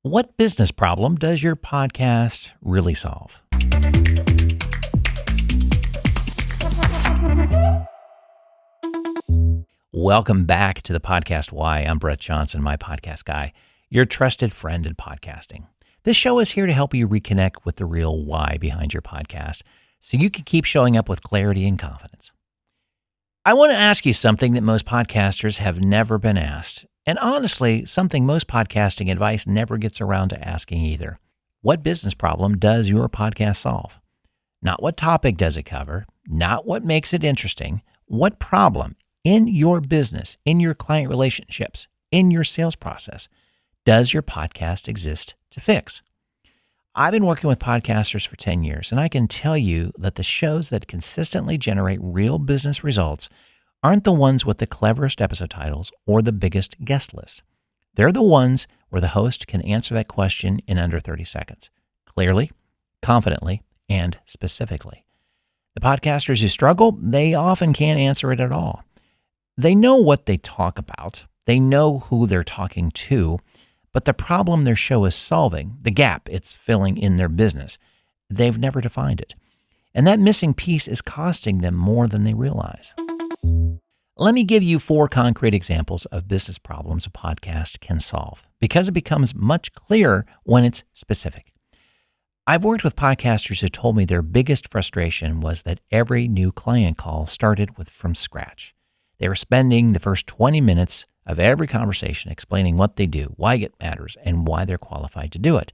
What business problem does your podcast really solve? Welcome back to the Podcast Why. I'm Brett Johnson, my podcast guy, your trusted friend in podcasting. This show is here to help you reconnect with the real why behind your podcast so you can keep showing up with clarity and confidence. I want to ask you something that most podcasters have never been asked, and honestly, something most podcasting advice never gets around to asking either. What business problem does your podcast solve? Not what topic does it cover, not what makes it interesting, what problem in your business, in your client relationships, in your sales process, does your podcast exist to fix? I've been working with podcasters for 10 years, and I can tell you that the shows that consistently generate real business results aren't the ones with the cleverest episode titles or the biggest guest lists. They're the ones where the host can answer that question in under 30 seconds, clearly, confidently, and specifically. The podcasters who struggle, they often can't answer it at all. They know what they talk about. They know who they're talking to, but the problem their show is solving, the gap it's filling in their business, they've never defined it. And that missing piece is costing them more than they realize. Let me give you 4 concrete examples of business problems a podcast can solve, because it becomes much clearer when it's specific. I've worked with podcasters who told me their biggest frustration was that every new client call started from scratch. They were spending the first 20 minutes of every conversation explaining what they do, why it matters, and why they're qualified to do it.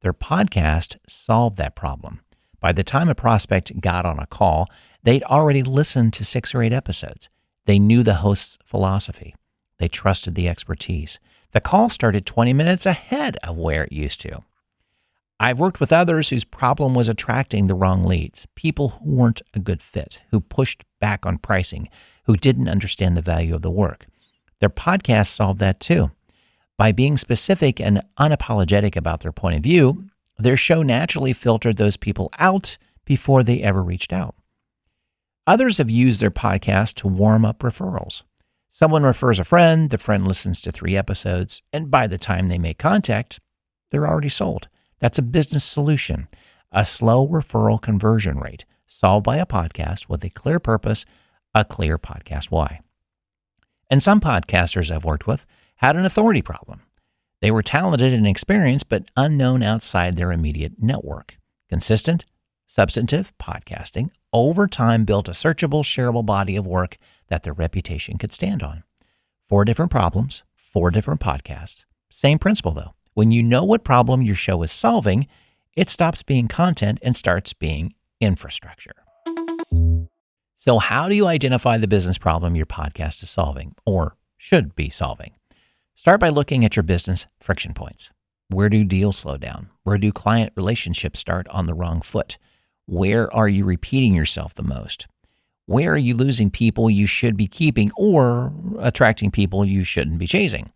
Their podcast solved that problem. By the time a prospect got on a call, they'd already listened to 6 or 8 episodes. They knew the host's philosophy. They trusted the expertise. The call started 20 minutes ahead of where it used to. I've worked with others whose problem was attracting the wrong leads, people who weren't a good fit, who pushed back on pricing, who didn't understand the value of the work. Their podcast solved that too. By being specific and unapologetic about their point of view, their show naturally filtered those people out before they ever reached out. Others have used their podcast to warm up referrals. Someone refers a friend, the friend listens to 3 episodes, and by the time they make contact, they're already sold. That's a business solution, a slow referral conversion rate solved by a podcast with a clear purpose, a clear podcast why. And some podcasters I've worked with had an authority problem. They were talented and experienced, but unknown outside their immediate network. Consistent, substantive podcasting over time built a searchable, shareable body of work that their reputation could stand on. 4 different problems, 4 different podcasts. Same principle though. When you know what problem your show is solving, it stops being content and starts being infrastructure. So how do you identify the business problem your podcast is solving or should be solving? Start by looking at your business friction points. Where do deals slow down? Where do client relationships start on the wrong foot? Where are you repeating yourself the most? Where are you losing people you should be keeping or attracting people you shouldn't be chasing?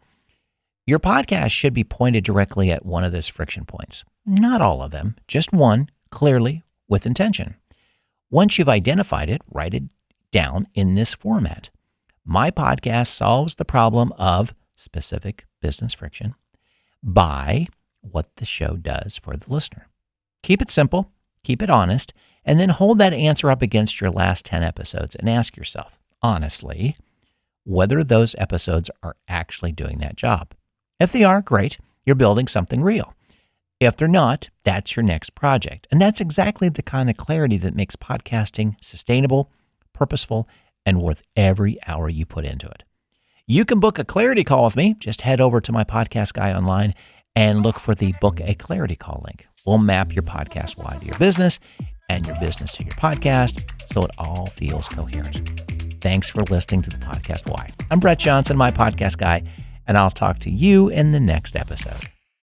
Your podcast should be pointed directly at one of those friction points. Not all of them, just one, clearly, with intention. Once you've identified it, write it down in this format. My podcast solves the problem of specific business friction by what the show does for the listener. Keep it simple, keep it honest, and then hold that answer up against your last 10 episodes and ask yourself, honestly, whether those episodes are actually doing that job. If they are, great, you're building something real. If they're not, that's your next project. And that's exactly the kind of clarity that makes podcasting sustainable, purposeful, and worth every hour you put into it. You can book a clarity call with me. Just head over to my podcast guy online and look for the Book a Clarity Call link. We'll map your podcast why to your business and your business to your podcast so it all feels coherent. Thanks for listening to the Podcast Why. I'm Brett Johnson, my podcast guy, and I'll talk to you in the next episode.